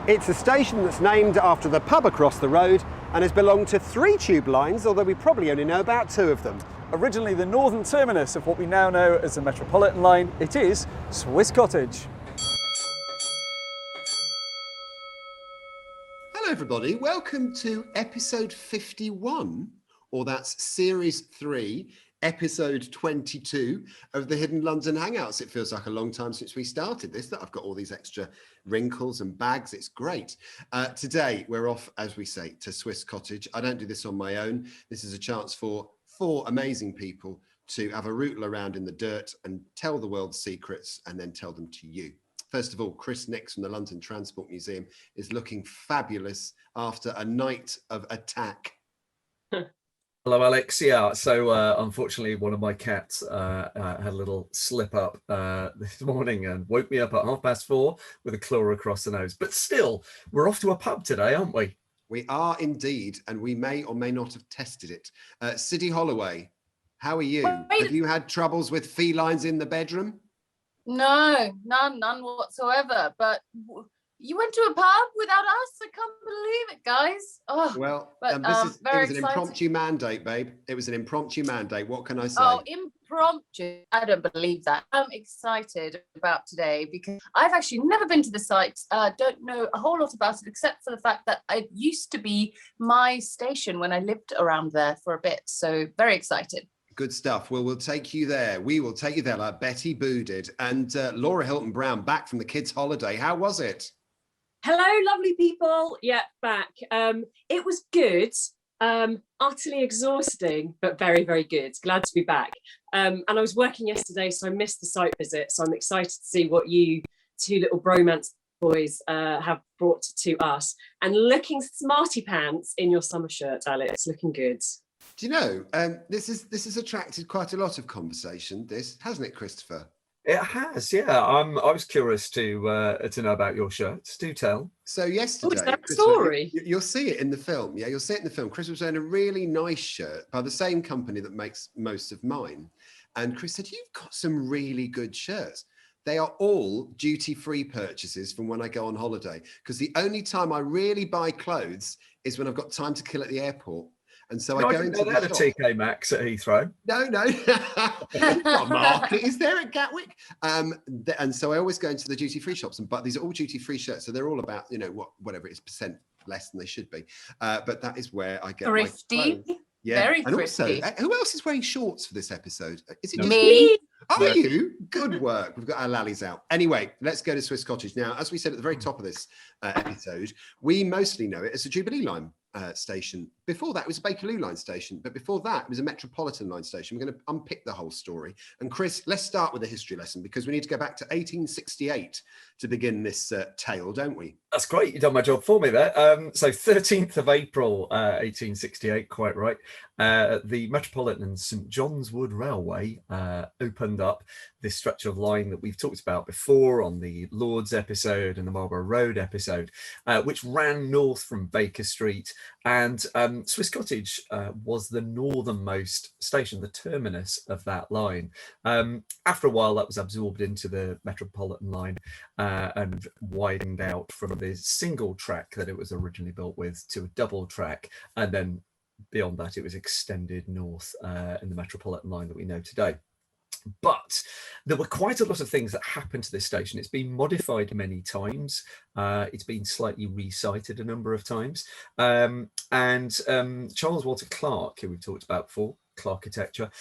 It's a station that's named after the pub across the road and has belonged to 3 tube lines, although we probably only know about 2 of them. Originally the northern terminus of what we now know as the Metropolitan line, it is Swiss Cottage. Hello everybody, welcome to episode 51, or that's series 3, episode 22 of the Hidden London Hangouts. It feels like a long time since we started this, that I've got all these extra wrinkles and bags. It's great. Today we're off, as we say, to Swiss Cottage. I don't do this on my own. This is a chance for 4 amazing people to have a rootle around in the dirt and tell the world's secrets and then tell them to you. First of all, Chris Nix from the London Transport Museum is looking fabulous after a night of attack. Hello, Alex. Yeah, so unfortunately, one of my cats had a little slip up this morning and woke me up at 4:30 with a claw across the nose. But still, we're off to a pub today, aren't we? We are indeed, and we may or may not have tested it. Siddy Holloway, how are you? Have you had troubles with felines in the bedroom? No, none whatsoever. But you went to a pub without us? I can't believe it, guys. Oh, well, but, it was an exciting. impromptu mandate, babe. It was an impromptu mandate. What can I say? Oh, impromptu. I don't believe that. I'm excited about today because I've actually never been to the site. Don't know a whole lot about it, except for the fact that it used to be my station when I lived around there for a bit. So very excited. Good stuff. Well, we'll take you there. We will take you there like Betty Boo did. And Laura Hilton Brown, back from the kids' holiday. How was it? Hello, lovely people. Yeah, back. It was good, utterly exhausting, but very, very good. Glad to be back. And I was working yesterday, so I missed the site visit. So I'm excited to see what you 2 little bromance boys have brought to us. And looking smarty pants in your summer shirt, Alex, looking good. Do you know, this has attracted quite a lot of conversation, this, hasn't it, Christopher? It has, yeah. I was curious to know about your shirts. Do tell. So yesterday, is that a story? You'll see it in the film. Yeah, you'll see it in the film. Chris was wearing a really nice shirt by the same company that makes most of mine. And Chris said, "You've got some really good shirts." They are all duty-free purchases from when I go on holiday. Because the only time I really buy clothes is when I've got time to kill at the airport. And so I go into the shop. TK Maxx at Heathrow. No. Not market is there at Gatwick? And so I always go into the duty-free shops, but these are all duty-free shirts, so they're all about, you know, whatever it is, percent less than they should be. But that is where I get Thrifty. my clothes. Yeah, Very and thrifty. also, who else is wearing shorts for this episode? Is it just Me. Are you? Good work. We've got our lallies out. Anyway, let's go to Swiss Cottage. Now, as we said at the very top of this episode, we mostly know it as a Jubilee line station. Before that, it was a Bakerloo line station. But before that, it was a Metropolitan line station. We're going to unpick the whole story. And Chris, let's start with a history lesson because we need to go back to 1868 to begin this tale, don't we? That's great. You've done my job for me there. So 13th of April, 1868, quite right. The Metropolitan and St John's Wood Railway opened up this stretch of line that we've talked about before on the Lords episode and the Marlborough Road episode, which ran north from Baker Street. And Swiss Cottage was the northernmost station, the terminus of that line. After a while, that was absorbed into the Metropolitan line and widened out from the single track that it was originally built with to a double track. And then beyond that, it was extended north in the Metropolitan line that we know today. But there were quite a lot of things that happened to this station. It's been modified many times. It's been slightly resited a number of times. And Charles Walter Clark, who we've talked about before, Clarkitecture,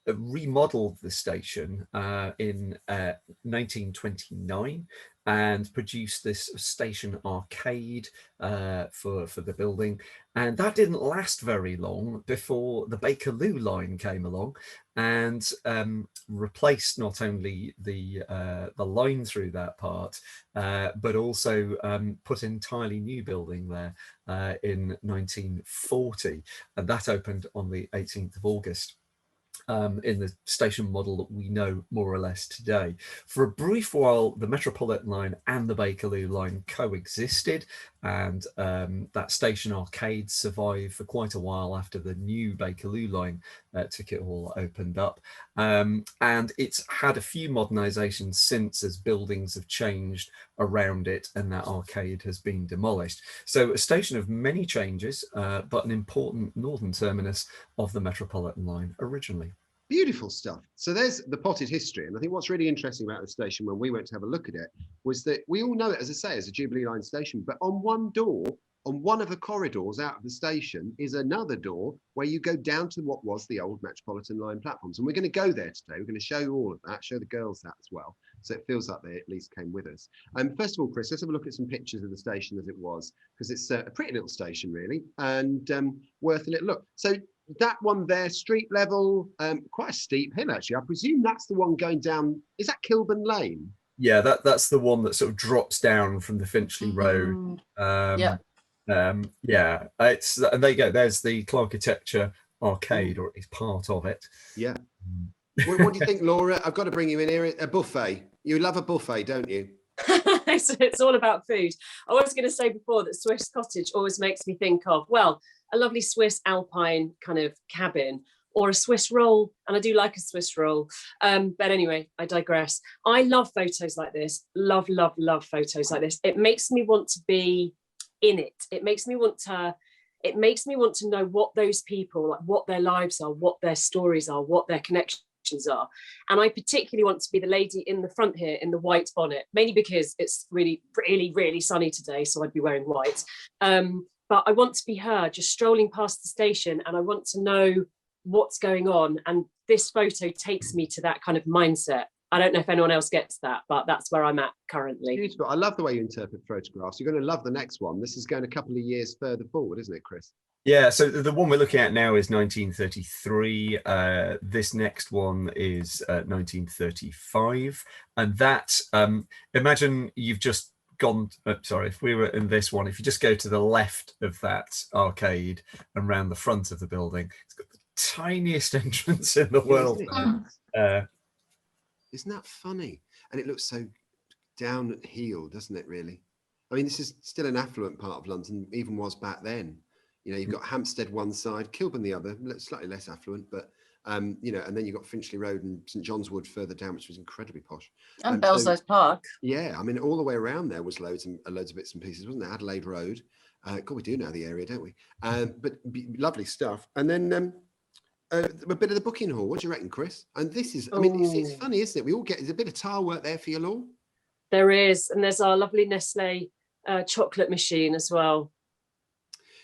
remodeled the station in 1929 and produced this station arcade for the building. And that didn't last very long before the Bakerloo line came along and replaced not only the line through that part, but also put an entirely new building there in 1940. And that opened on the 18th of August. In the station model that we know more or less today. For a brief while, the Metropolitan line and the Bakerloo line coexisted, and that station arcade survived for quite a while after the new Bakerloo line ticket hall opened up, and it's had a few modernisations since as buildings have changed around it and that arcade has been demolished. So a station of many changes, but an important northern terminus of the Metropolitan line originally. Beautiful stuff. So there's the potted history. And I think what's really interesting about the station when we went to have a look at it was that we all know it, as I say, as a Jubilee Line station, but on one door, on one of the corridors out of the station is another door where you go down to what was the old Metropolitan Line platforms. And we're going to go there today. We're going to show you all of that, show the girls that as well. So it feels like they at least came with us. First of all, Chris, let's have a look at some pictures of the station as it was, because it's a pretty little station, really, and worth a little look. So that one there, street level, quite a steep hill, actually. I presume that's the one going down. Is that Kilburn Lane? Yeah, that's the one that sort of drops down from the Finchley Road. Yeah, it's, and there you go. There's the Clarkitecture Arcade, or at least part of it. Yeah. What do you think, Laura? I've got to bring you in here. A buffet. You love a buffet, don't you? It's all about food. I was going to say before that Swiss Cottage always makes me think of, well, a lovely Swiss Alpine kind of cabin, or a Swiss roll, and I do like a Swiss roll. But anyway, I digress. I love photos like this. Love photos like this. It makes me want to be in it. It makes me want to know what those people, like what their lives are, what their stories are, what their connections are. And I particularly want to be the lady in the front here in the white bonnet, mainly because it's really sunny today, so I'd be wearing white. But I want to be her just strolling past the station, and I want to know what's going on. And this photo takes me to that kind of mindset. I don't know if anyone else gets that, but that's where I'm at currently. Beautiful. I love the way you interpret photographs. You're going to love the next one. This is going a couple of years further forward, isn't it, Chris? Yeah, so the one we're looking at now is 1933. This next one is 1935. And that, imagine you've just gone, if we were in this one, if you just go to the left of that arcade and round the front of the building, it's got the tiniest entrance in the world. Isn't that funny? And it looks so downhill, doesn't it, really? I mean, this is still an affluent part of London, even was back then. You know, you've got Hampstead one side, Kilburn the other, slightly less affluent, but, you know, and then you've got Finchley Road and St John's Wood further down, which was incredibly posh. And Belsize Park. Yeah, I mean, all the way around there was loads of bits and pieces, wasn't there? Adelaide Road. God, we do know the area, don't we? But lovely stuff. And then a bit of the booking hall. What do you reckon, Chris? And this is, I mean, it's funny, isn't it? We all get, there's a bit of tile work there for you, Law. There is, and there's our lovely Nestle chocolate machine as well.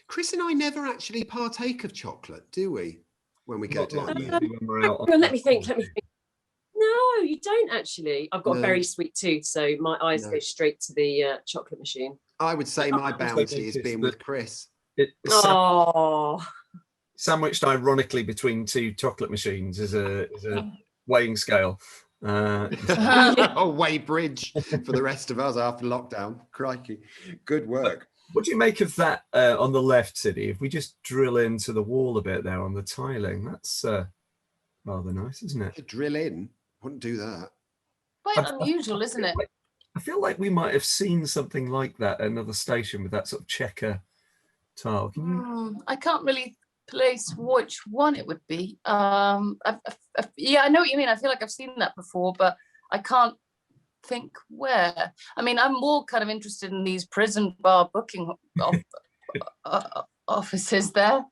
Chris and I never actually partake of chocolate, do we? When we go down. Let me think. No, you don't actually. I've got a very sweet tooth, so my eyes go straight to the chocolate machine. I would say my bounty is being with Chris. Sandwiched ironically between two chocolate machines is a weighing scale. Weigh bridge for the rest of us after lockdown. Crikey, good work. What do you make of that on the left, Sidney? If we just drill into the wall a bit there on the tiling, that's rather nice, isn't it? To drill in, wouldn't do that. Quite unusual, isn't it? I feel like we might have seen something like that at another station with that sort of checker tile. I can't really place which one it would be. Yeah, I know what you mean. I feel like I've seen that before, but I can't think where. I mean, I'm more kind of interested in these prison bar booking offices there.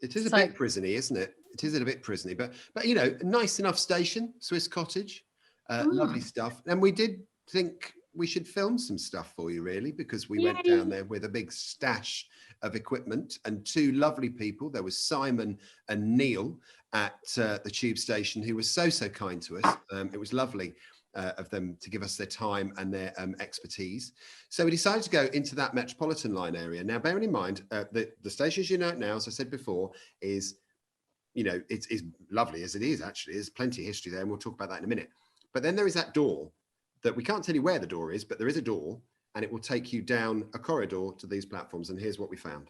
It is a bit prisony, isn't it? It is a bit prisony, but you know, nice enough station, Swiss Cottage, lovely stuff. And we did think we should film some stuff for you, really, because we went down there with a big stash of equipment and two lovely people. There was Simon and Neil at the tube station who was so kind to us. It was lovely of them to give us their time and their expertise. So we decided to go into that Metropolitan Line area. Now, bearing in mind, the station, as you know it now, as I said before, is, you know, it's lovely as it is, actually. There's plenty of history there, and we'll talk about that in a minute. But then there is that door that we can't tell you where the door is, but there is a door, and it will take you down a corridor to these platforms. And here's what we found.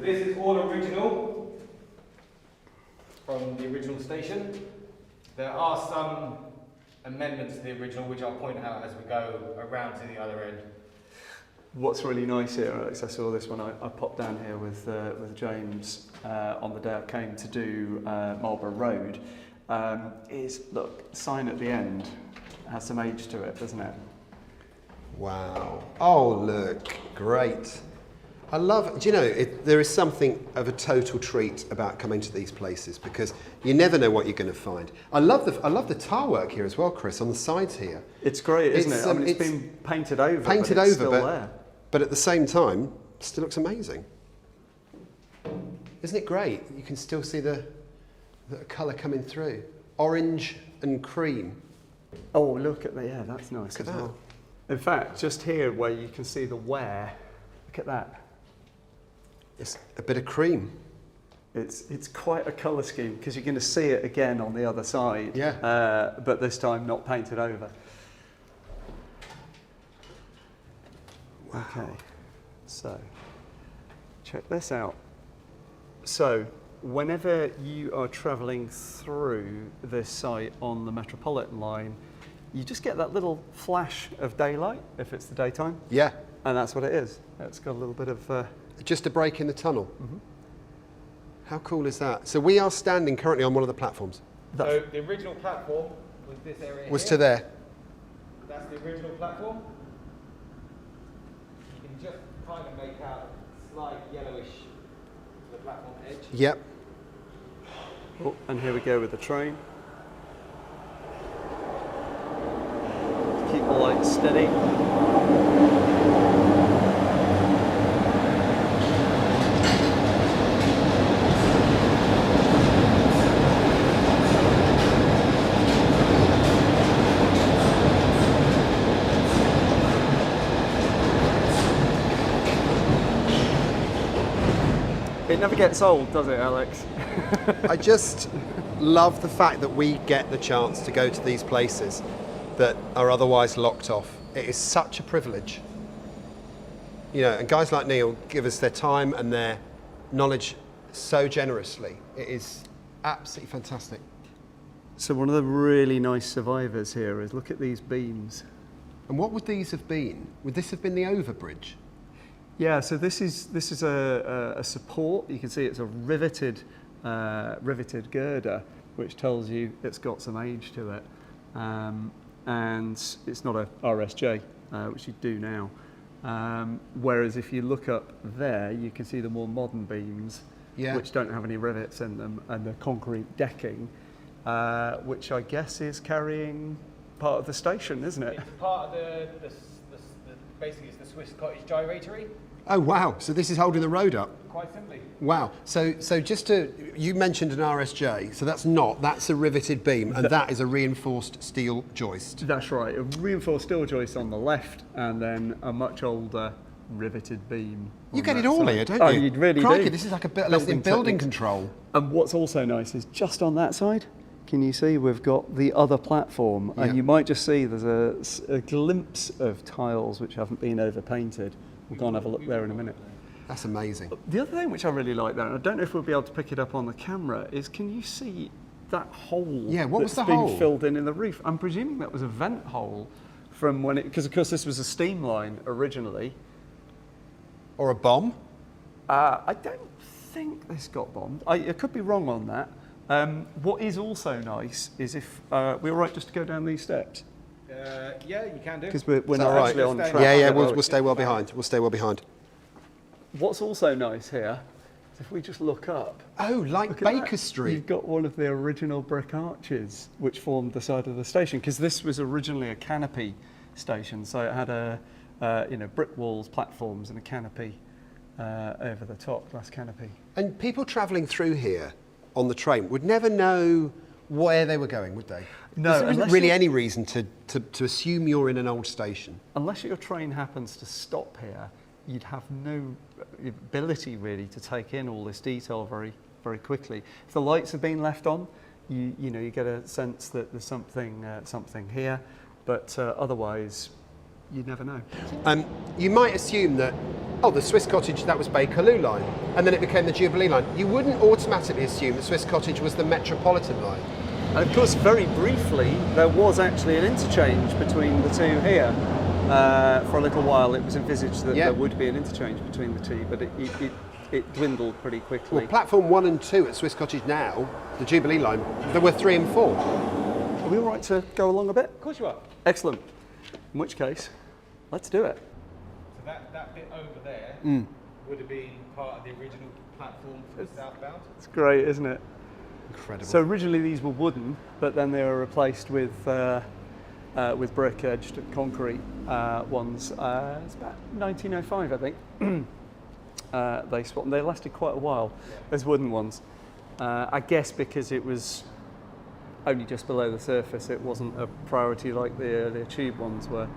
this is all original from the original station. There are some amendments to the original, which I'll point out as we go around to the other end. What's really nice here, Alex, I saw this when I popped down here with James on the day I came to do Marlborough Road, is, look, sign at the end has some age to it, doesn't it? Wow. Oh, look, great. I love, do you know, there is something of a total treat about coming to these places because you never know what you're going to find. I love the tile work here as well, Chris, on the sides here. It's great, isn't it? I mean, it's been painted over, painted but it's over, still there. But at the same time, still looks amazing. Isn't it great? You can still see the colour coming through. Orange and cream. Oh, look at that, yeah, that's nice Look as at well. In fact, just here where you can see the wear, look at that. It's a bit of cream. It's quite a colour scheme because you're going to see it again on the other side. Yeah. But this time not painted over. Wow. Okay, so check this out. So whenever you are travelling through this site on the Metropolitan line, you just get that little flash of daylight if it's the daytime. Yeah. And that's what it is. It's got a little bit of... Just a break in the tunnel. Mm-hmm. How cool is that? So we are standing currently on one of the platforms. So the original platform was this area Was here. to there. That's the original platform. You can just kind of make out a slight yellowish to the platform edge. Yep. Oh, and here we go with the train. Keep the lights steady. It never gets old, does it, Alex? I just love the fact that we get the chance to go to these places that are otherwise locked off. It is such a privilege. You know, and guys like Neil give us their time and their knowledge so generously. It is absolutely fantastic. So one of the really nice survivors here is, look at these beams. And what would these have been? Would this have been the overbridge? Yeah, so this is a support. You can see it's a riveted girder, which tells you it's got some age to it. And it's not a RSJ, which you do now. Whereas if you look up there, you can see the more modern beams, which don't have any rivets in them, and the concrete decking, which I guess is carrying part of the station, isn't it? It's part of the basically it's the Swiss Cottage gyratory. Oh wow! So this is holding the road up. Quite simply. Wow. So just you mentioned an RSJ. So that's a riveted beam, and that is a reinforced steel joist. That's right. A reinforced steel joist on the left, and then a much older riveted beam. You get it all here, don't you? Oh, you really Crikey, do. This is like a bit less in building control. And what's also nice is just on that side, can you see we've got the other platform, and you might just see there's a glimpse of tiles which haven't been overpainted. We'll go and have a look there in a minute. That's amazing. The other thing which I really like there, and I don't know if we'll be able to pick it up on the camera, is can you see that hole? Yeah, what was the been hole? Filled in the roof? I'm presuming that was a vent hole from when it, because of course this was a steam line originally. Or a bomb? I don't think this got bombed. I could be wrong on that. What is also nice is if we're right just to go down these steps. Yeah, you can do. Because we're that not right? actually on track. Yeah, we'll stay well behind. We'll stay well behind. What's also nice here is if we just look up. Oh, like Look at Baker that. Street. You've got one of the original brick arches which formed the side of the station, because this was originally a canopy station, so it had brick walls, platforms, and a canopy over the top, glass canopy. And people travelling through here on the train would never know where they were going, would they? No, there isn't really any reason to assume you're in an old station. Unless your train happens to stop here, you'd have no ability really to take in all this detail very, very quickly. If the lights have been left on, you get a sense that there's something here, but otherwise, you'd never know. You might assume that oh, the Swiss Cottage, that was Bakerloo line, and then it became the Jubilee line. You wouldn't automatically assume that Swiss Cottage was the Metropolitan line. And of course, very briefly, there was actually an interchange between the two here. For a little while, it was envisaged that there would be an interchange between the two, but it dwindled pretty quickly. Well, platform 1 and 2 at Swiss Cottage now, the Jubilee line, there were 3 and 4. Are we all right to go along a bit? Of course you are. Excellent. In which case, let's do it. So that bit over there would have been part of the original platform for the southbound. It's great, isn't it? Incredible. So originally these were wooden, but then they were replaced with brick-edged concrete ones. It's about 1905, I think. They swapped them. They lasted quite a while as wooden ones. I guess because it was only just below the surface, it wasn't a priority like the earlier tube ones were.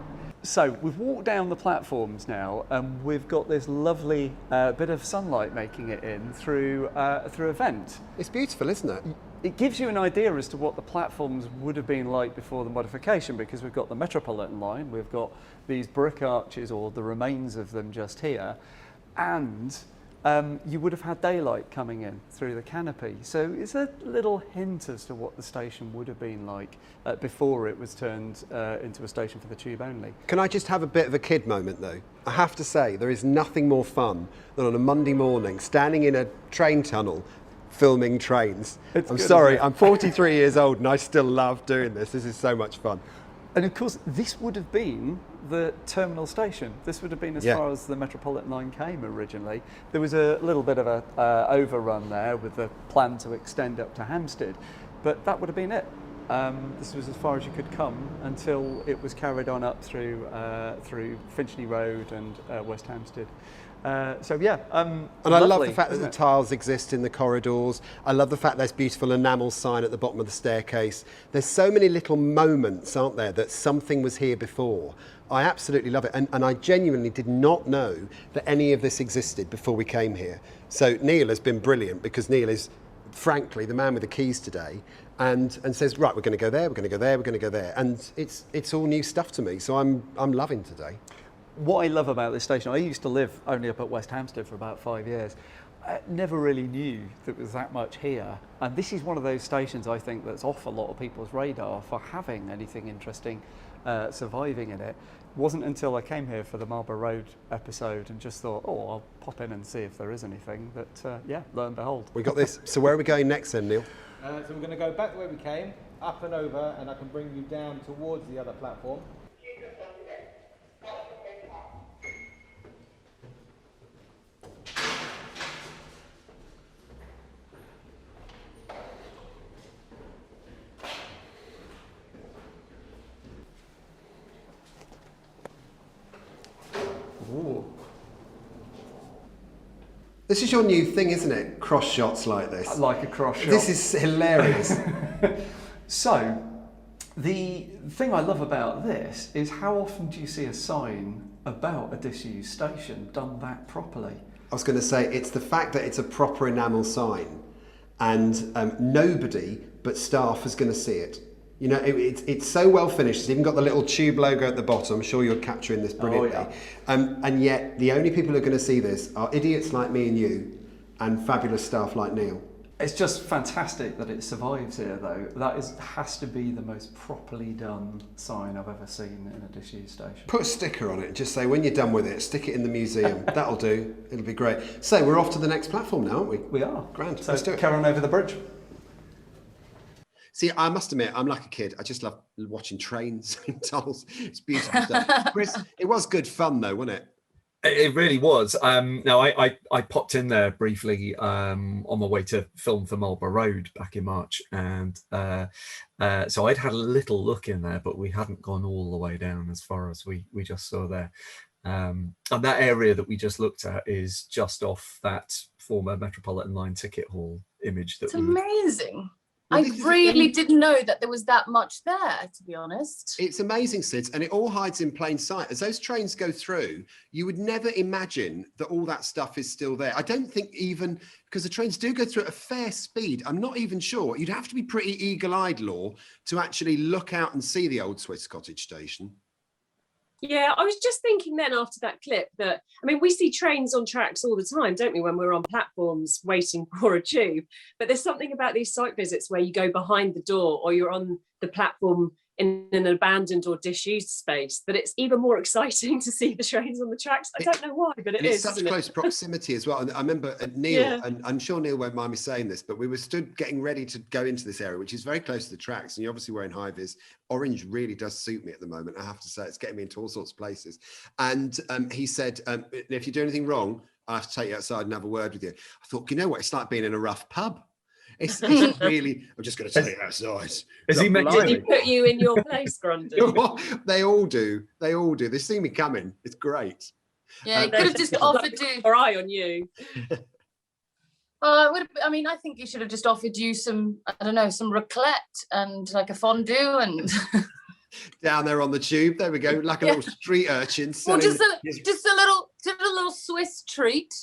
So we've walked down the platforms now, and we've got this lovely bit of sunlight making it in through a vent. It's beautiful, isn't it? It gives you an idea as to what the platforms would have been like before the modification, because we've got the Metropolitan line, we've got these brick arches, or the remains of them just here, and you would have had daylight coming in through the canopy. So it's a little hint as to what the station would have been like before it was turned into a station for the tube only. Can I just have a bit of a kid moment though? I have to say, there is nothing more fun than on a Monday morning, standing in a train tunnel, filming trains. I'm sorry, I'm 43 years old and I still love doing this. This is so much fun. And of course, this would have been the terminal station. This would have been as far as the Metropolitan line came originally. There was a little bit of a overrun there with the plan to extend up to Hampstead, but that would have been it. This was as far as you could come until it was carried on up through Finchley Road and West Hampstead. So yeah, and I love the fact that the tiles exist in the corridors. I love the fact there's beautiful enamel sign at the bottom of the staircase. There's so many little moments, aren't there, that something was here before. I absolutely love it, and I genuinely did not know that any of this existed before we came here. So Neil has been brilliant, because Neil is, frankly, the man with the keys today, and says, right, we're going to go there, we're going to go there, we're going to go there, and it's all new stuff to me. So I'm loving today. What I love about this station, I used to live only up at West Hampstead for about 5 years. I never really knew there was that much here. And this is one of those stations, I think, that's off a lot of people's radar for having anything interesting surviving in it. It wasn't until I came here for the Marlborough Road episode and just thought, oh, I'll pop in and see if there is anything. But yeah, lo and behold. We got this. So where are we going next then, Neil? So we're going to go back the way we came, up and over, and I can bring you down towards the other platform. Ooh. This is your new thing, isn't it? Cross shots like this. Like a cross shot. This is hilarious. So, the thing I love about this is how often do you see a sign about a disused station done that properly? I was going to say, it's the fact that it's a proper enamel sign, and nobody but staff is going to see it. You know, it's so well finished. It's even got the little tube logo at the bottom. I'm sure you're capturing this brilliantly. Oh, yeah. And yet, the only people who are going to see this are idiots like me and you, and fabulous staff like Neil. It's just fantastic that it survives here, though. That has to be the most properly done sign I've ever seen in a disused station. Put a sticker on it and just say, when you're done with it, stick it in the museum. That'll do. It'll be great. So we're off to the next platform now, aren't we? We are. Grand. So Let's do it. carry on over the bridge. See, I must admit, I'm like a kid. I just love watching trains and tunnels. It's beautiful stuff. Chris, it was good fun though, wasn't it? It really was. Now, I popped in there briefly on my way to film for Marlborough Road back in March, and so I'd had a little look in there, but we hadn't gone all the way down as far as we just saw there. And that area that we just looked at is just off that former Metropolitan line ticket hall image. It's amazing. Well, I really didn't know that there was that much there, to be honest. It's amazing, Sid, and it all hides in plain sight. As those trains go through, you would never imagine that all that stuff is still there. I don't think even, because the trains do go through at a fair speed, I'm not even sure. You'd have to be pretty eagle-eyed, Law, to actually look out and see the old Swiss Cottage station. Yeah, I was just thinking then after that clip that, I mean, we see trains on tracks all the time, don't we, when we're on platforms waiting for a tube? But there's something about these site visits where you go behind the door or you're on the platform in an abandoned or disused space, that it's even more exciting to see the trains on the tracks. I don't know why, but it is. It's such close proximity as well. And I remember Neil, and I'm sure Neil won't mind me saying this, but we were stood getting ready to go into this area, which is very close to the tracks. And you're obviously wearing high vis. Orange really does suit me at the moment. I have to say, it's getting me into all sorts of places. And he said, if you do anything wrong, I have to take you outside and have a word with you. I thought, you know what? It's like being in a rough pub. It's really, I'm just going to take you outside. Did he put you in your place, Grundy? They all do. They all do. They see me coming. It's great. Yeah, he could have just offered to. Or eye on you. I think he should have just offered you some, I don't know, some raclette and like a fondue and. Down there on the tube, there we go, like a little street urchin. Well, just a little Swiss treat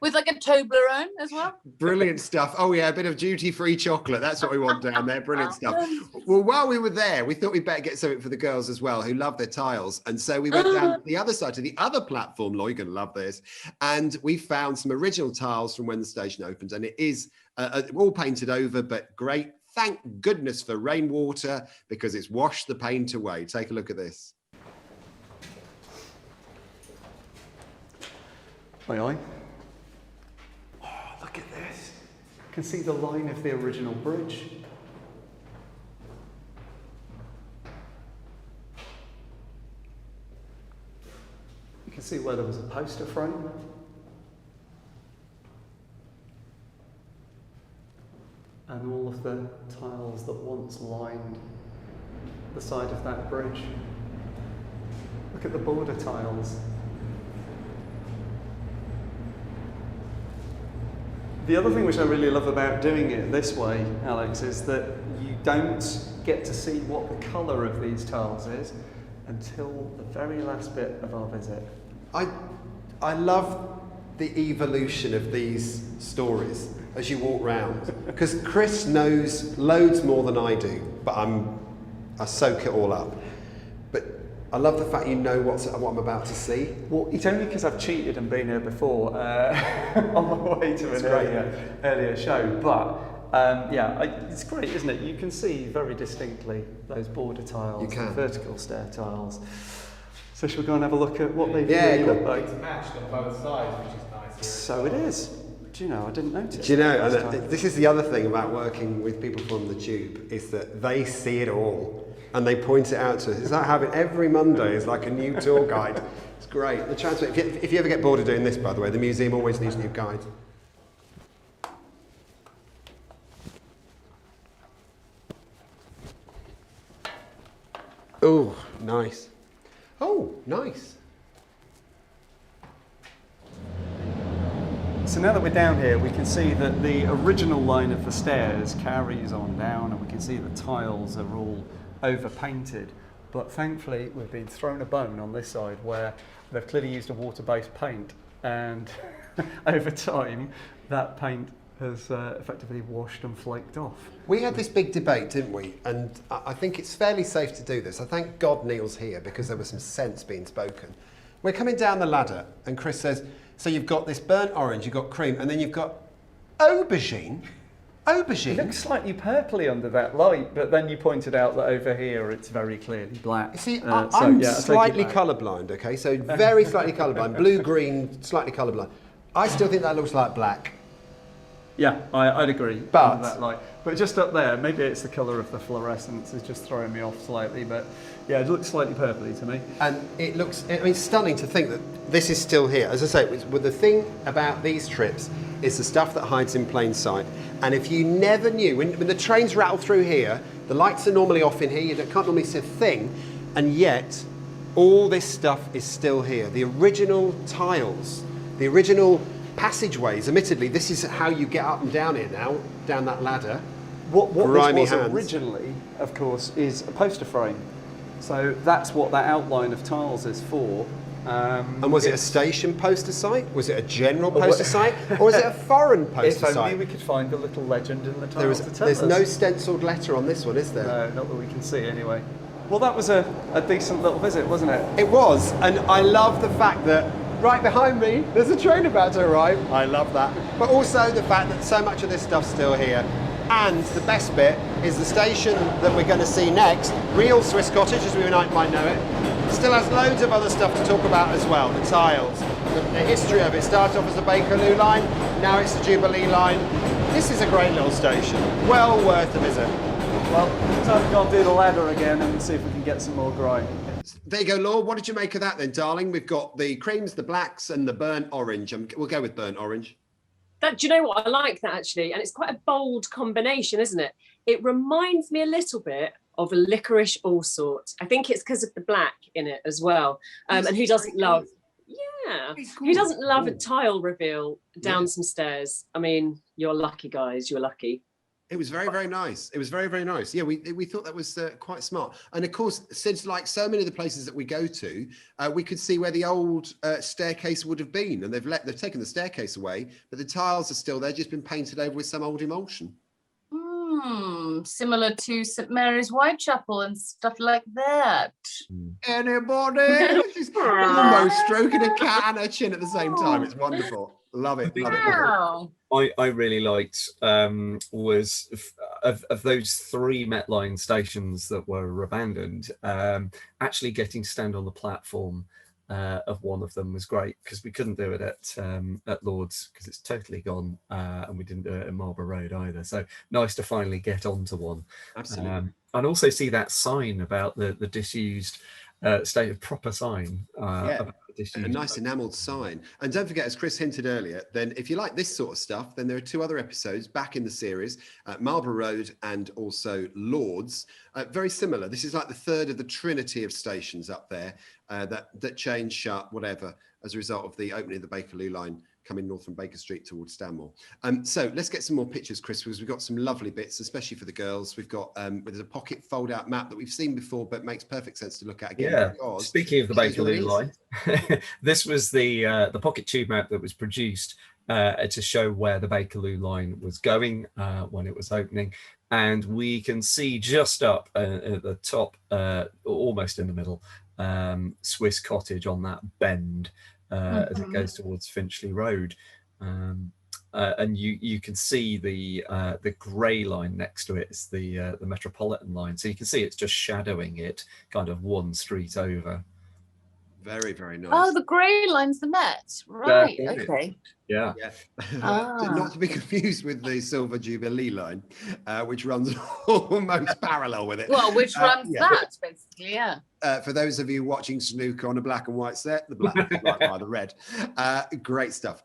with like a Toblerone as well. Brilliant stuff. Oh yeah, a bit of duty-free chocolate. That's what we want down there. Brilliant stuff. Well, while we were there, we thought we'd better get something for the girls as well, who love their tiles. And so we went down the other side to the other platform. Laura, you're going to love this. And we found some original tiles from when the station opened, and it is all painted over, but great. Thank goodness for rainwater, because it's washed the paint away. Take a look at this. Aye, aye. Oh, look at this. You can see the line of the original bridge. You can see where there was a poster frame. And all of the tiles that once lined the side of that bridge. Look at the border tiles. The other thing which I really love about doing it this way, Alex, is that you don't get to see what the colour of these tiles is until the very last bit of our visit. I love the evolution of these stories as you walk round, because Chris knows loads more than I do, but I soak it all up. But I love the fact you know what I'm about to see. Well, it's only because I've cheated and been here before on my way to an earlier show. But it's great, isn't it? You can see very distinctly those border tiles, the vertical stair tiles. So shall we go and have a look at what they really look like? It's matched on both sides, which is nice here. So it is. Do you know, I didn't notice. Do you know, this is the other thing about working with people from the Tube, is that they see it all and they point it out to us. It's like having every Monday is like a new tour guide. It's great. The chance, if you ever get bored of doing this, by the way, the museum always needs new guides. Oh, nice. Oh, nice. So now that we're down here, we can see that the original line of the stairs carries on down, and we can see the tiles are all over-painted. But thankfully, we've been thrown a bone on this side where they've clearly used a water-based paint, and over time, that paint has effectively washed and flaked off. We had this big debate, didn't we? And I think it's fairly safe to do this. I thank God Neil's here, because there was some sense being spoken. We're coming down the ladder, and Chris says, so you've got this burnt orange, you've got cream, and then you've got aubergine. Aubergine? It looks slightly purpley under that light, but then you pointed out that over here it's very clearly black. You see, I'm slightly colourblind, okay? So very slightly colourblind. Blue-green, slightly colourblind. I still think that looks like black. Yeah, I'd agree. But under that light. But just up there, maybe it's the colour of the fluorescence is just throwing me off slightly, but yeah, it looks slightly purpley to me. And it looks, I mean, it's stunning to think that this is still here. As I say, the thing about these trips is the stuff that hides in plain sight. And if you never knew, when the trains rattle through here, the lights are normally off in here, you can't normally see a thing, and yet all this stuff is still here. The original tiles, the original passageways, admittedly, this is how you get up and down here now, down that ladder. What this was originally, of course, is a poster frame. So that's what that outline of tiles is for. And was it a station poster site? Was it a general poster site? Or was it a foreign poster site? If only we could find the little legend in the tiles to tell us. There's no stenciled letter on this one, is there? No, not that we can see anyway. Well, that was a decent little visit, wasn't it? It was, and I love the fact that right behind me, there's a train about to arrive. I love that. But also the fact that so much of this stuff's still here. And the best bit is the station that we're going to see next, real Swiss Cottage, as we might know it, still has loads of other stuff to talk about as well. The tiles, the history of it. Started off as the Bakerloo line, now it's the Jubilee line. This is a great little station, well worth a visit. Well, time to go and do the ladder again and see if we can get some more grime. There you go, Laura. What did you make of that then, darling? We've got the creams, the blacks, and the burnt orange. We'll go with burnt orange. Do you know what? I like that actually. And it's quite a bold combination, isn't it? It reminds me a little bit of a licorice all sort. I think it's because of the black in it as well. And who doesn't love, who doesn't love a tile reveal down some stairs? I mean, you're lucky, guys. You're lucky. It was very, very nice. It was very, very nice. Yeah, we thought that was quite smart. And of course, since like so many of the places that we go to, we could see where the old staircase would have been, and they've taken the staircase away, but the tiles are still there, just been painted over with some old emulsion. Similar to St Mary's Whitechapel and stuff like that. Anybody? She's almost stroking a cat and her chin at the same time. It's wonderful. Love it. Love it. Wow. I really liked was of those 3 Met stations that were abandoned, actually getting to stand on the platform of one of them was great, because we couldn't do it at Lord's because it's totally gone, and we didn't do it at Marlborough Road either. So nice to finally get onto one. Absolutely. And also see that sign about the disused state of proper sign. About a nice enamelled sign. And don't forget, as Chris hinted earlier, then if you like this sort of stuff, then there are 2 other episodes back in the series, Marlborough Road and also Lord's. Very similar. This is like the 3rd of the trinity of stations up there that changed, shut, whatever, as a result of the opening of the Bakerloo line coming north from Baker Street towards Stanmore. So let's get some more pictures, Chris, because we've got some lovely bits, especially for the girls. We've got there's a pocket fold-out map that we've seen before, but makes perfect sense to look at again. Yeah. Speaking of the Bakerloo line, this was the pocket tube map that was produced to show where the Bakerloo line was going when it was opening, and we can see just up at the top, almost in the middle, Swiss Cottage on that bend. As it goes towards Finchley Road, and you can see the grey line next to it is the Metropolitan line, so you can see it's just shadowing it kind of 1 street over. Very, very nice. Oh, the grey line's the Met, right? Okay. Yeah. Not to be confused with the Silver Jubilee line, which runs almost parallel with it. Well, which runs that, basically, yeah. For those of you watching snooker on a black and white set, the black is right by the red. Great stuff.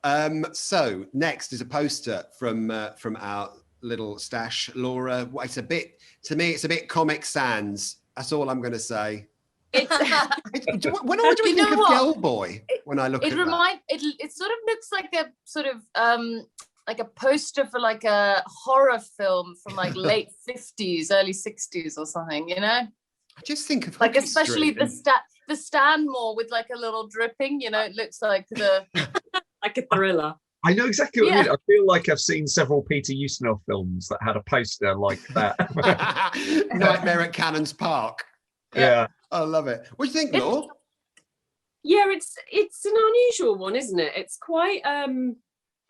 So next is a poster from our little stash, Laura. It's a bit, to me, it's a bit Comic Sans. That's all I'm going to say. When I think of Girl Boy, when I look at that. It sort of looks like a sort of like a poster for like a horror film from like late 50s, early 60s or something, you know? I just think of like, especially the Stanmore with like a little dripping, you know, it looks like the like a thriller. I know exactly what you mean. I feel like I've seen several Peter Ustinov films that had a poster like that. Nightmare at Cannons Park. Yeah. I love it. What do you think, Laura? Yeah, it's an unusual one, isn't it? It's quite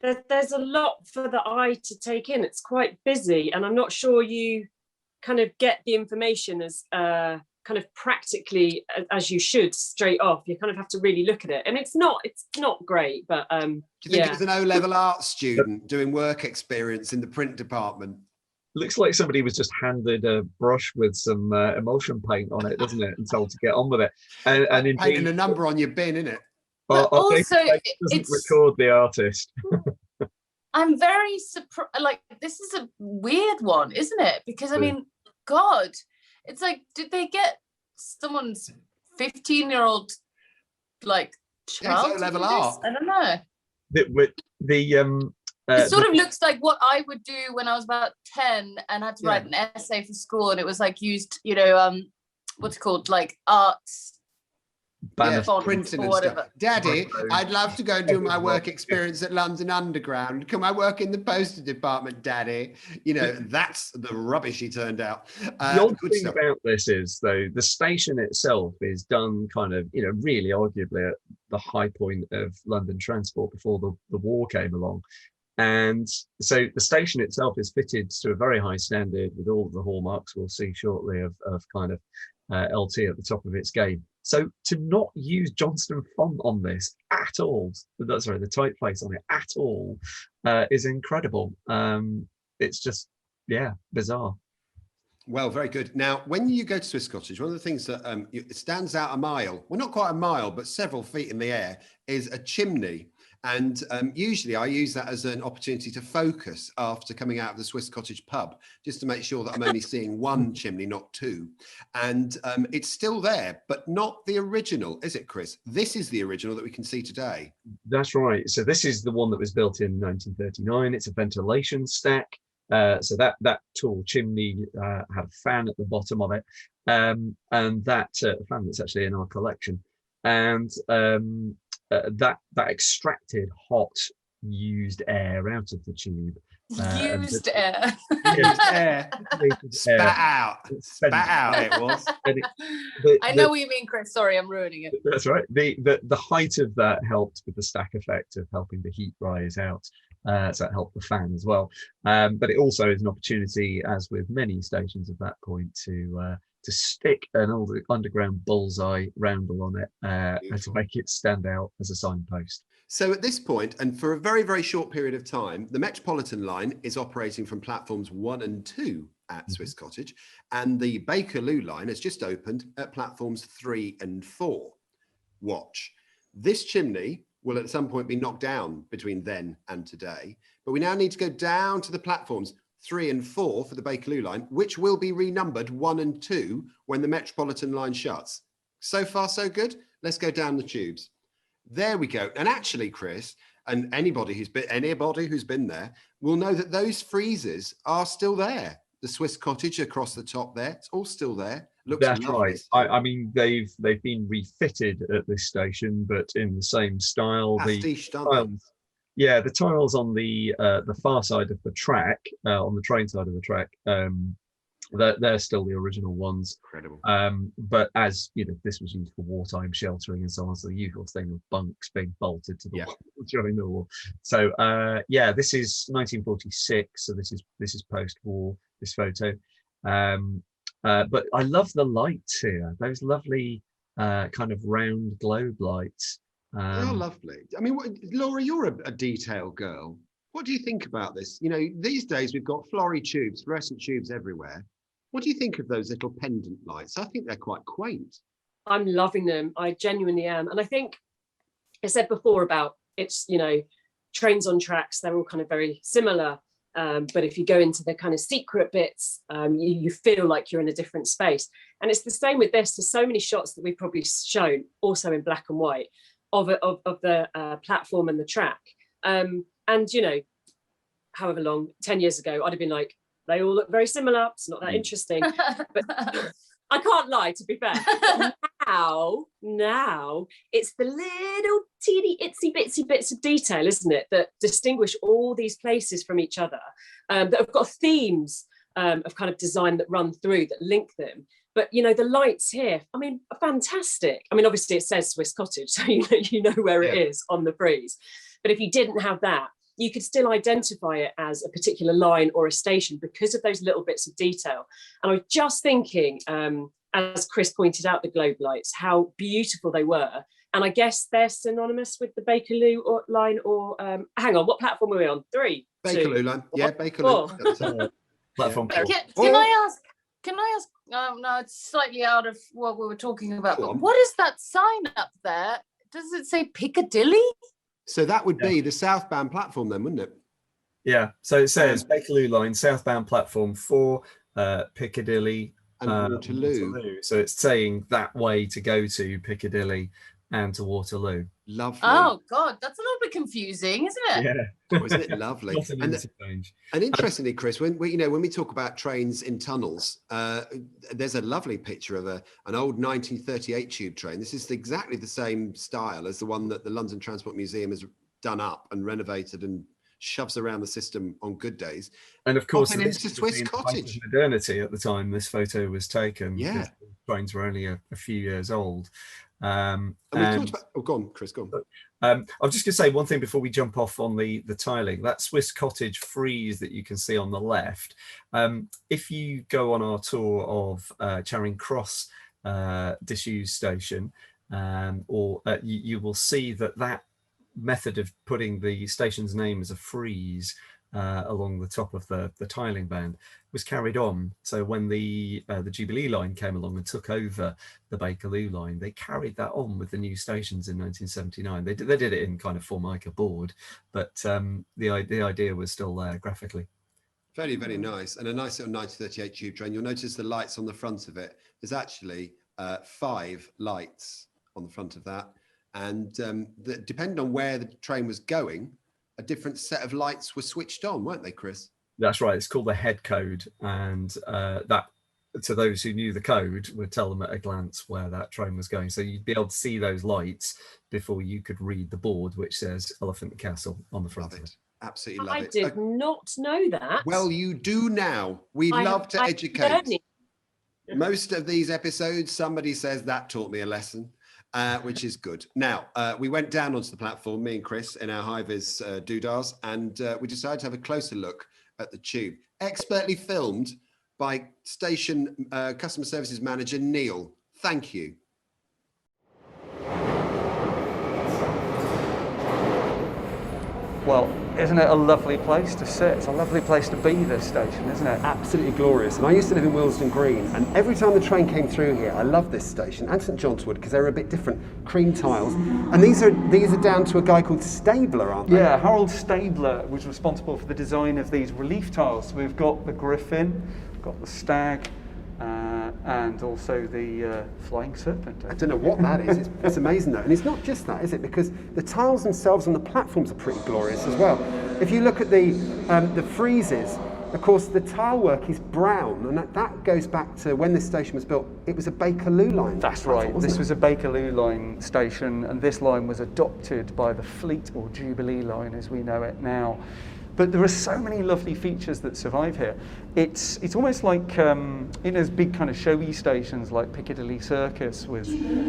there's a lot for the eye to take in. It's quite busy, and I'm not sure you kind of get the information as kind of practically as you should straight off. You kind of have to really look at it, and it's not great, but do you think it was an O-level art student doing work experience in the print department? Looks like somebody was just handed a brush with some emulsion paint on it, doesn't it, and told to get on with it. And indeed, painting a number on your bin, isn't it? Well, also, it doesn't record the artist. I'm very surprised. Like, this is a weird one, isn't it? Because I mean, God, it's like, did they get someone's 15-year-old like child? Level art. I don't know. It sort of looks like what I would do when I was about 10 and had to write an essay for school, and it was like used, you know, what's it called, like arts banner Font printing or and whatever. stuff. Daddy, Micro- I'd love to go and do my Everyone. work experience at London Underground. Can I work in the postal department, Daddy? You know, that's the rubbish he turned out. The odd Good thing stuff. about this is, though, the station itself is done kind of, really arguably at the high point of London transport before the war came along. And so the station itself is fitted to a very high standard with all the hallmarks we'll see shortly of kind of LT at the top of its game. So to not use Johnston font on this at all, the typeface on it at all, is incredible. It's just, bizarre. Well, very good. Now, when you go to Swiss Cottage, one of the things that it stands out a mile, well, not quite a mile, but several feet in the air, is a chimney. And usually I use that as an opportunity to focus after coming out of the Swiss Cottage pub, just to make sure that I'm only seeing one chimney, not two. And it's still there, but not the original, is it, Chris? This is the original that we can see today. That's right. So this is the one that was built in 1939. It's a ventilation stack. So that tall chimney had a fan at the bottom of it, and that fan that's actually in our collection, and that extracted hot used air out of the tube. Used air. Used air. Spat out. Spat out it was. I know what you mean, Chris. Sorry, I'm ruining it. That's right. The height of that helped with the stack effect of helping the heat rise out. So that helped the fan as well. But it also is an opportunity, as with many stations at that point, to stick an old underground bullseye roundel on it and to make it stand out as a signpost. So at this point, and for a very, very short period of time, the Metropolitan line is operating from platforms 1 and 2 at Swiss Cottage, and the Bakerloo line has just opened at platforms 3 and 4. Watch. This chimney will at some point be knocked down between then and today, but we now need to go down to the platforms 3 and 4 for the Bakerloo line, which will be renumbered 1 and 2 when the Metropolitan line shuts. So far, so good. Let's go down the tubes. There we go. And actually, Chris, and anybody who's been there will know that those freezers are still there. The Swiss Cottage across the top there, it's all still there. Looks That's lovely. right. I mean, they've been refitted at this station, but in the same style. Pastiche, The don't they? tiles, the tiles on the far side of the track, on the train side of the track, they're still the original ones. Incredible. But as you know, this was used for wartime sheltering and so on. So the usual thing of bunks being bolted to the wall during the war. So this is 1946. So this is post-war. This photo. But I love the lights here. Those lovely kind of round globe lights. They are lovely. I mean, Laura, you're a detail girl. What do you think about this? You know, these days we've got fluorescent tubes everywhere. What do you think of those little pendant lights? I think they're quite quaint. I'm loving them. I genuinely am. And I think I said before about it's, trains on tracks, they're all kind of very similar. But if you go into the kind of secret bits, you feel like you're in a different space. And it's the same with this. There's so many shots that we've probably shown also in black and white of the platform and the track. And, however long, 10 years ago, I'd have been like, they all look very similar. It's not that interesting. But I can't lie, to be fair. Now it's the little teeny itsy bitsy bits of detail, isn't it, that distinguish all these places from each other, that have got themes of kind of design that run through, that link them. But, the lights here, I mean, are fantastic. I mean, obviously it says Swiss Cottage, so you know where it is on the frieze. But if you didn't have that, you could still identify it as a particular line or a station because of those little bits of detail. And I was just thinking, as Chris pointed out, the globe lights, how beautiful they were. And I guess they're synonymous with the Bakerloo line or, hang on, what platform are we on? 3? Bakerloo 2, line. Yeah, Bakerloo. 4. Platform. Can I ask? No, it's slightly out of what we were talking about. Go But on. what is that sign up there? Does it say Piccadilly? So that would be the southbound platform then, wouldn't it? Yeah. So it says Bakerloo line, southbound platform 4, Piccadilly And Waterloo. So it's saying that way to go to Piccadilly and to Waterloo. Lovely. Oh God, that's a little bit confusing, isn't it? Yeah. Oh, isn't it lovely? Not an interchange. And interestingly, Chris, when we talk about trains in tunnels, there's a lovely picture of an old 1938 tube train. This is exactly the same style as the one that the London Transport Museum has done up and renovated and shoves around the system on good days. And of course, Popping into this Swiss was the height of Cottage. modernity at the time this photo was taken. Yeah. because the trains were only a few years old. And we talked about. Oh, go on, Chris. Go on. I was just going to say one thing before we jump off on the tiling. That Swiss Cottage frieze that you can see on the left. If you go on our tour of Charing Cross disused station, you will see that method of putting the station's name as a frieze along the top of the tiling band was carried on. So when the Jubilee line came along and took over the Bakerloo line, they carried that on with the new stations in 1979. They did it in kind of Formica board, but the idea was still there graphically. Very, very nice. And a nice little 1938 tube train. You'll notice the lights on the front of it. There's actually 5 lights on the front of that. And depending on where the train was going, a different set of lights were switched on, weren't they, Chris? That's right. It's called the head code. And that, to those who knew the code, would tell them at a glance where that train was going. So you'd be able to see those lights before you could read the board, which says Elephant and Castle on the front of it. Absolutely love it. I did not know that. Well, you do now. We love to educate. Most of these episodes, somebody says that taught me a lesson. Which is good. Now, we went down onto the platform, me and Chris, in our high-vis doodars, and we decided to have a closer look at the tube. Expertly filmed by station customer services manager Neil. Thank you. Well, isn't it a lovely place to sit? It's a lovely place to be, this station, isn't it? Absolutely glorious. And I used to live in Willesden Green, and every time the train came through here, I loved this station and St John's Wood because they were a bit different, cream tiles. And these are down to a guy called Stabler, aren't they? Yeah, Harold Stabler was responsible for the design of these relief tiles. We've got the griffin, got the stag, and also the flying serpent. I don't know what that is. It's amazing though. And it's not just that, is it? Because the tiles themselves on the platforms are pretty glorious as well. If you look at the friezes, of course, the tile work is brown, and that goes back to when this station was built. It was a Bakerloo line. That's right. This was a Bakerloo line station, and this line was adopted by the Fleet or Jubilee line as we know it now. But there are so many lovely features that survive here. It's almost like those big kind of showy stations like Piccadilly Circus with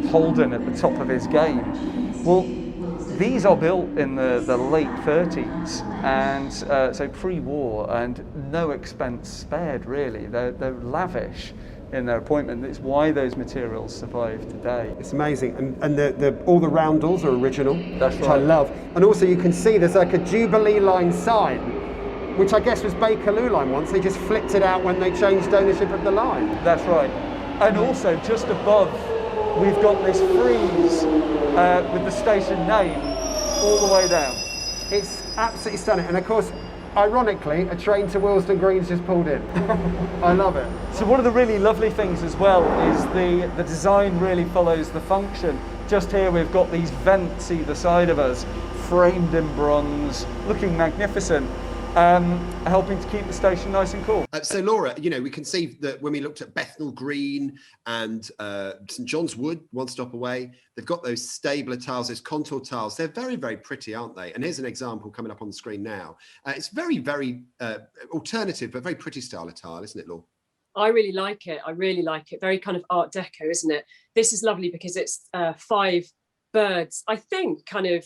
Holden at the top of his game. Well, these are built in the late 30s, and so pre-war, and no expense spared really. They're lavish in their appointment. It's why those materials survive today. It's amazing, and all the roundels are original, That's which right. I love. And also you can see there's like a Jubilee line sign, which I guess was Bakerloo line once. They just flipped it out when they changed ownership of the line. That's right. And also just above, we've got this frieze with the station name all the way down. It's absolutely stunning. And of course, ironically, a train to Willesden Green's just pulled in. I love it. So one of the really lovely things as well is the design really follows the function. Just here we've got these vents either side of us, framed in bronze, looking magnificent, helping to keep the station nice and cool. So Laura, we can see that when we looked at Bethnal Green and St John's Wood, one stop away, they've got those Stabler tiles, those contour tiles. They're very, very pretty, aren't they? And here's an example coming up on the screen now. It's very, very alternative, but very pretty style of tile, isn't it, Laura? I really like it. I really like it. Very kind of Art Deco, isn't it? This is lovely because it's 5 birds, I think, kind of,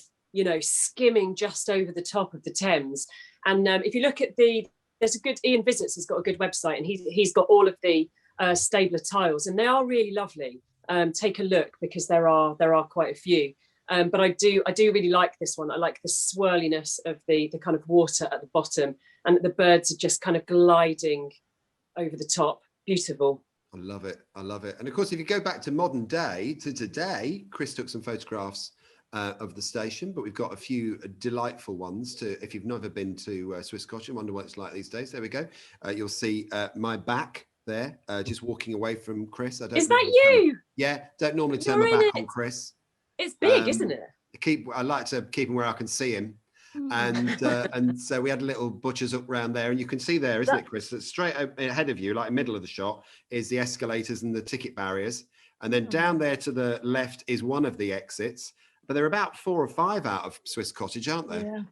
skimming just over the top of the Thames. And if you look at there's a good, Ian Visits has got a good website, and he's got all of the Stabler tiles, and they are really lovely. Take a look because there are quite a few. But I do really like this one. I like the swirliness of the kind of water at the bottom, and the birds are just kind of gliding over the top. Beautiful. I love it. I love it. And of course, if you go back to modern day, to today, Chris took some photographs of the station, but we've got a few delightful ones if you've never been to Swiss Cottage, I wonder what it's like these days. There we go. You'll see my back there, just walking away from Chris. Is that you? Yeah, don't normally turn my back on Chris. It's big, isn't it? I like to keep him where I can see him. And so we had a little butcher's up round there, and you can see there, isn't it, Chris, that straight ahead of you, like middle of the shot, is the escalators and the ticket barriers, and then down there to the left is one of the exits. But there are about 4 or 5 out of Swiss Cottage, aren't there? Yeah,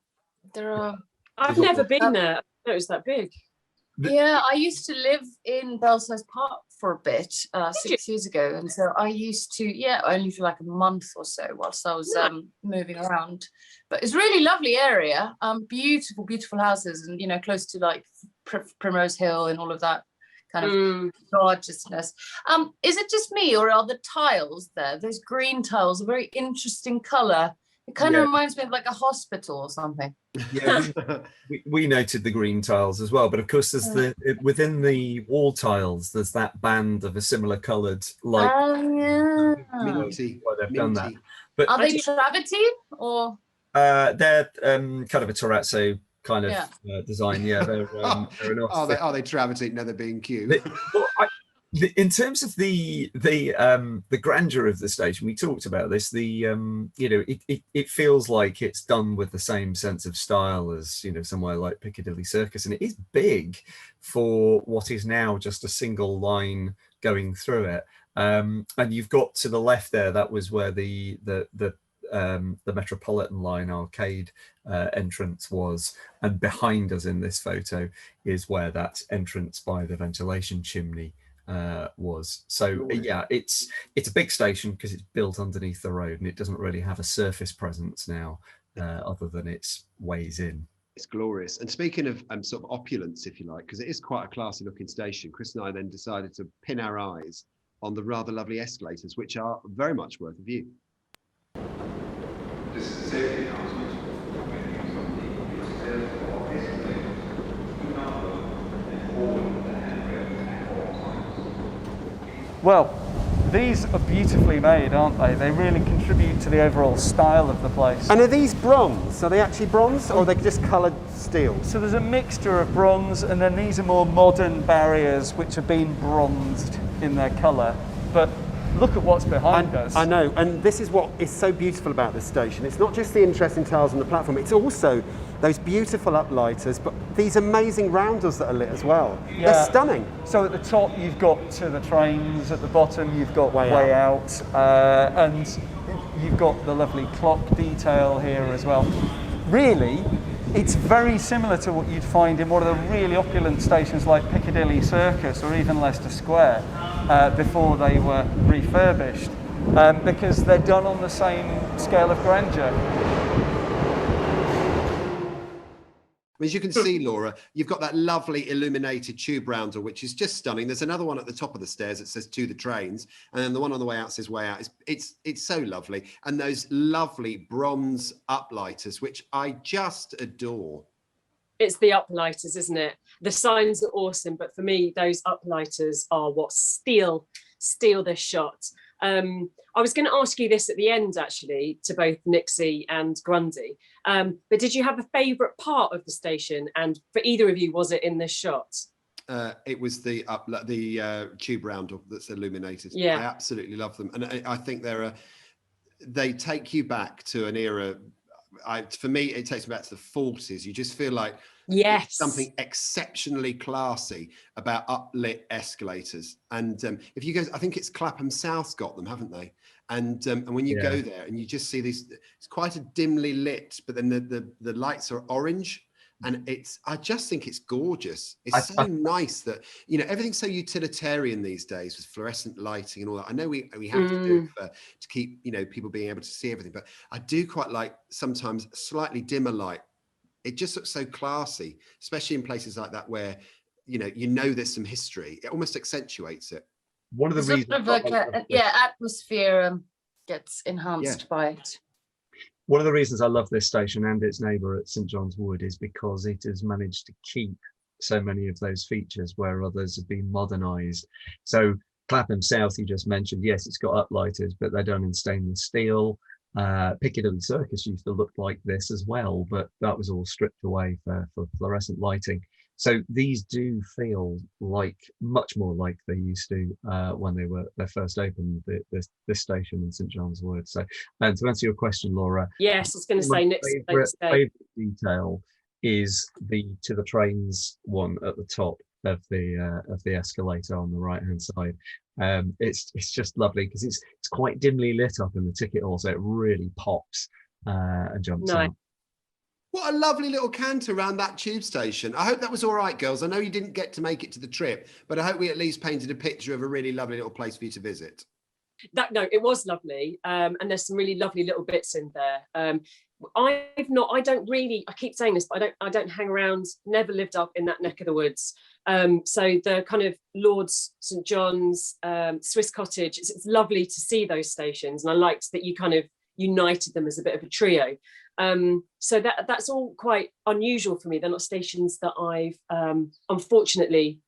there are. I've never been there. I know it's that big. Yeah, I used to live in Belsize Park for a bit 6 years ago, and so I used to, only for like a month or so whilst I was moving around. But it's a really lovely area, beautiful, beautiful houses, and close to like Primrose Hill and all of that kind of gorgeousness. Is it just me, or are the tiles there? Those green tiles are very interesting colour. It kind of reminds me of like a hospital or something. Yeah, we noted the green tiles as well, but of course there's within the wall tiles there's that band of a similar coloured light. Minty. Why they've done that. But are they travertine or? They're kind of a terrazzo kind of design. Yeah, they're an are they travertine? No, they're being cute. In terms of the grandeur of the station, we talked about this. It feels like it's done with the same sense of style as somewhere like Piccadilly Circus, and it is big for what is now just a single line going through it. And you've got to the left there. That was where the Metropolitan line arcade entrance was, and behind us in this photo is where that entrance by the ventilation chimney was. So it's a big station because it's built underneath the road, and it doesn't really have a surface presence now other than its ways in. It's glorious. And speaking of sort of opulence, if you like, because it is quite a classy looking station, Chris and I then decided to pin our eyes on the rather lovely escalators, which are very much worth a view. This is a safety announcement. When use of the stairs or escalators, do not look and hold the handrail at all times. Well, these are beautifully made, aren't they? They really contribute to the overall style of the place. And are these bronze? Are they actually bronze, or are they just coloured steel? So there's a mixture of bronze, and then these are more modern barriers which have been bronzed in their colour. But look at what's behind us. I know, and this is what is so beautiful about this station. It's not just the interesting tiles on the platform, it's also those beautiful uplighters, but these amazing roundels that are lit as well. Yeah. They're stunning. So at the top you've got to the trains, at the bottom you've got way out, and you've got the lovely clock detail here as well. Really, it's very similar to what you'd find in one of the really opulent stations like Piccadilly Circus or even Leicester Square before they were refurbished, because they're done on the same scale of grandeur. As you can see, Laura, you've got that lovely illuminated tube roundel, which is just stunning. There's another one at the top of the stairs that says "to the trains," and then the one on the way out says "way out." It's so lovely, and those lovely bronze uplighters, which I just adore. It's the uplighters, isn't it? The signs are awesome, but for me, those uplighters are what steal this shot. I was going to ask you this at the end, actually, to both Nixie and Grundy. But did you have a favourite part of the station? And for either of you, was it in this shot? It was the tube roundel that's illuminated. Yeah. I absolutely love them, and I think they take you back to an era. For me, it takes me back to the 40s. You just feel like something exceptionally classy about uplit escalators. And if you go, I think it's Clapham South's got them, haven't they? And when you go there and you just see these, it's quite a dimly lit, but then the lights are orange. And I just think it's gorgeous. It's so nice that, everything's so utilitarian these days with fluorescent lighting and all that. I know we have to do it to keep, people being able to see everything, but I do quite like sometimes slightly dimmer light. It just looks so classy, especially in places like that where, there's some history. It almost accentuates it. One of the reasons, atmosphere gets enhanced by it. One of the reasons I love this station and its neighbour at St John's Wood is because it has managed to keep so many of those features where others have been modernised. So Clapham South, you just mentioned, yes, it's got uplighters, but they're done in stainless steel. Piccadilly Circus used to look like this as well, but that was all stripped away for fluorescent lighting. So these do feel like much more like they used to when they first opened this station in St John's Wood. So, and to answer your question, Laura, Yes, I was going to say next day. Favorite detail is the to the trains one at the top of the escalator on the right hand side. It's just lovely because it's quite dimly lit up in the ticket hall, so it really pops and jumps out. What a lovely little canter around that tube station. I hope that was all right, girls. I know you didn't get to make it to the trip, but I hope we at least painted a picture of a really lovely little place for you to visit. No, it was lovely, and there's some really lovely little bits in there. I keep saying this, but I don't hang around, never lived up in that neck of the woods. So the kind of Lord's, St John's, Swiss Cottage, it's lovely to see those stations, and I liked that you kind of united them as a bit of a trio. So that's all quite unusual for me. They're not stations that I've unfortunately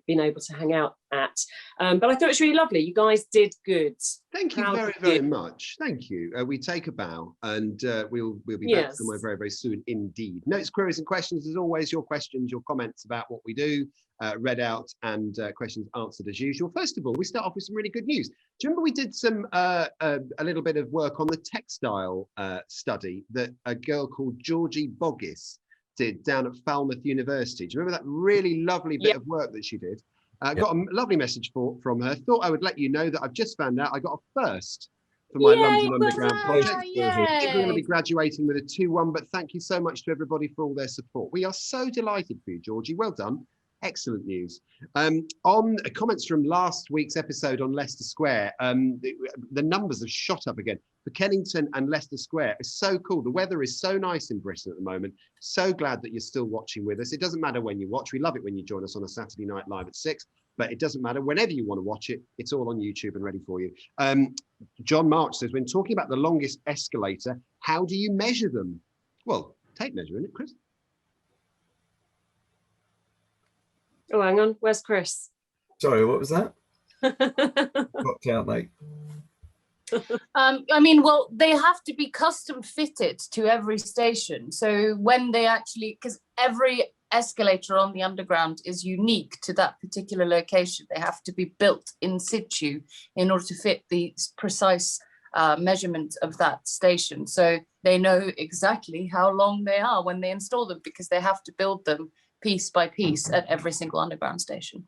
been able to hang out at, but I thought it was really lovely. You guys did good. Thank you very much. Thank you. We take a bow, and we'll be back somewhere very, very soon indeed. Notes, queries and questions, as always, your questions, your comments about what we do, read out, and questions answered as usual. First of all, we start off with some really good news. Do you remember we did some a little bit of work on the textile study that a girl called Georgie Boggis did down at Falmouth University? Do you remember that really lovely bit of work that she did? Got a lovely message from her. Thought I would let you know that I've just found out I got a first for my London Underground project. We're going to be graduating with a 2-1, but thank you so much to everybody for all their support. We are so delighted for you, Georgie. Well done. Excellent news. On comments from last week's episode on Leicester Square, the numbers have shot up again. For Kennington and Leicester Square, it's so cool. The weather is so nice in Bristol at the moment. So glad that you're still watching with us. It doesn't matter when you watch. We love it when you join us on a Saturday night live at 6, but it doesn't matter. Whenever you want to watch it, it's all on YouTube and ready for you. John March says, when talking about the longest escalator, how do you measure them? Well, tape measure, isn't it, Chris? Oh, hang on. Where's Chris? Sorry, what was that? Got out, mate. I mean, well, they have to be custom fitted to every station. So when they actually, because every escalator on the underground is unique to that particular location, they have to be built in situ in order to fit the precise measurement of that station. So they know exactly how long they are when they install them, because they have to build them piece by piece at every single underground station.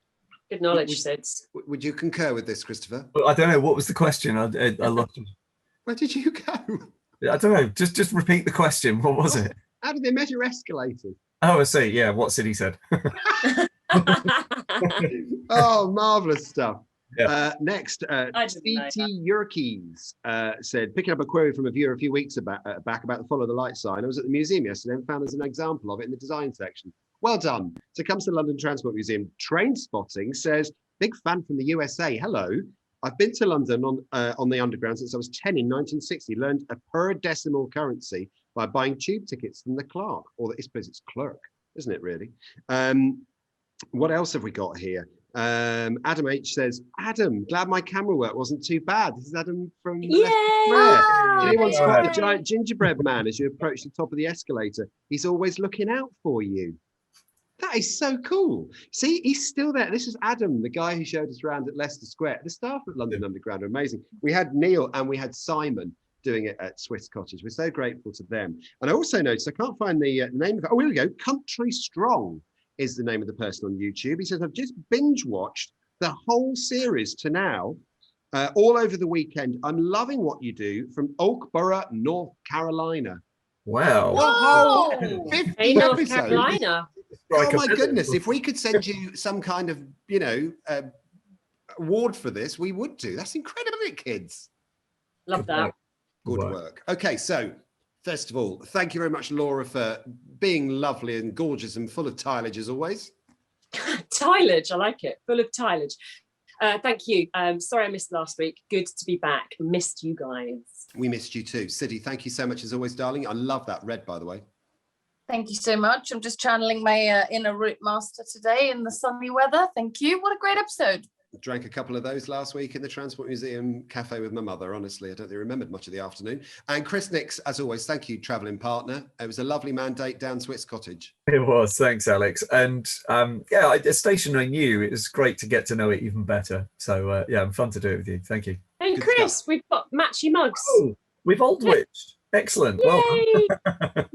Good knowledge, Sid. Would you concur with this, Christopher? Well, I don't know. What was the question? I lost it. Where did you go? I don't know. Just repeat the question. What was it? How do they measure escalators? Oh, I see. Yeah, what City said. Oh, marvellous stuff. Yeah. Next, CT Yerkes said, picking up a query from a viewer a few weeks back about the follow the light sign. I was at the museum yesterday and found there's an example of it in the design section. Well done. So comes to London Transport Museum. Train Spotting says, big fan from the USA. Hello. I've been to London on the Underground since I was 10 in 1960. Learned a per decimal currency by buying tube tickets from the clerk. Or I suppose it's clerk, isn't it really? What else have we got here? Adam H says, Adam, glad my camera work wasn't too bad. This is Adam from Anyone spot the giant gingerbread man as you approach the top of the escalator? He's always looking out for you. That is so cool. See, he's still there. This is Adam, the guy who showed us around at Leicester Square. The staff at London Underground are amazing. We had Neil and we had Simon doing it at Swiss Cottage. We're so grateful to them. And I also noticed, I can't find the name of it. Oh, here we go. Country Strong is the name of the person on YouTube. He says, I've just binge watched the whole series to now, all over the weekend. I'm loving what you do from Oakborough, North Carolina. Wow. Whoa, 50 Hey, North episodes. Carolina. Oh my goodness, if we could send you some kind of, award for this, we would do. That's incredible, isn't it, kids? Love that. Good work. Okay, so first of all, thank you very much, Laura, for being lovely and gorgeous and full of tilage as always. Tilage, I like it. Full of tilage. Thank you. Sorry I missed last week. Good to be back. Missed you guys. We missed you too. Siddy, thank you so much as always, darling. I love that red, by the way. Thank you so much. I'm just channeling my inner route master today in the sunny weather. Thank you. What a great episode. Drank a couple of those last week in the Transport Museum cafe with my mother. Honestly, I don't think I remembered much of the afternoon. And Chris Nix, as always, thank you, travelling partner. It was a lovely mandate down Swiss Cottage. It was. Thanks, Alex. And yeah, a station I knew. It was great to get to know it even better. So yeah, fun to do it with you. Thank you. And Good Chris, stuff. we've got matchy mugs. Oh, we've old witched. Excellent. Well Yay!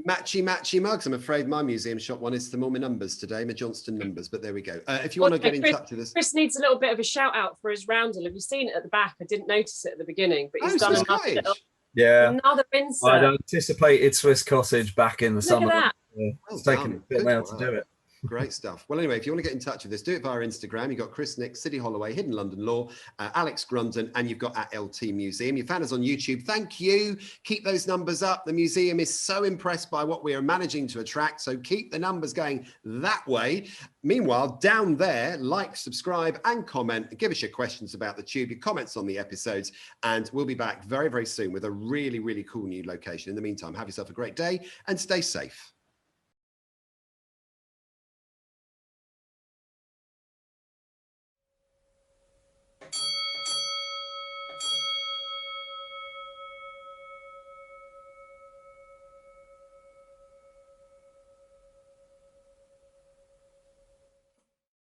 Matchy mugs. I'm afraid my museum shop one is the more my numbers today, my Johnston numbers, but there we go. If you want to get in touch with us. Chris needs a little bit of a shout out for his roundel. Have you seen it at the back? I didn't notice it at the beginning, but he's done Swiss another, Cottage. another insert. I'd anticipated Swiss Cottage back in the summer. At that. Well It's taken a done. bit Good now to work. do it. Great stuff. Well, anyway, if you want to get in touch with us, do it via Instagram. You've got Chris Nick, City Holloway, Hidden London Law, Alex Grundon, and you've got at LT Museum. You found us on YouTube. Thank you. Keep those numbers up. The museum is so impressed by what we are managing to attract. So keep the numbers going that way. Meanwhile, down there, like, subscribe, and comment. Give us your questions about the Tube, your comments on the episodes, and we'll be back very, very soon with a really, really cool new location. In the meantime, have yourself a great day and stay safe.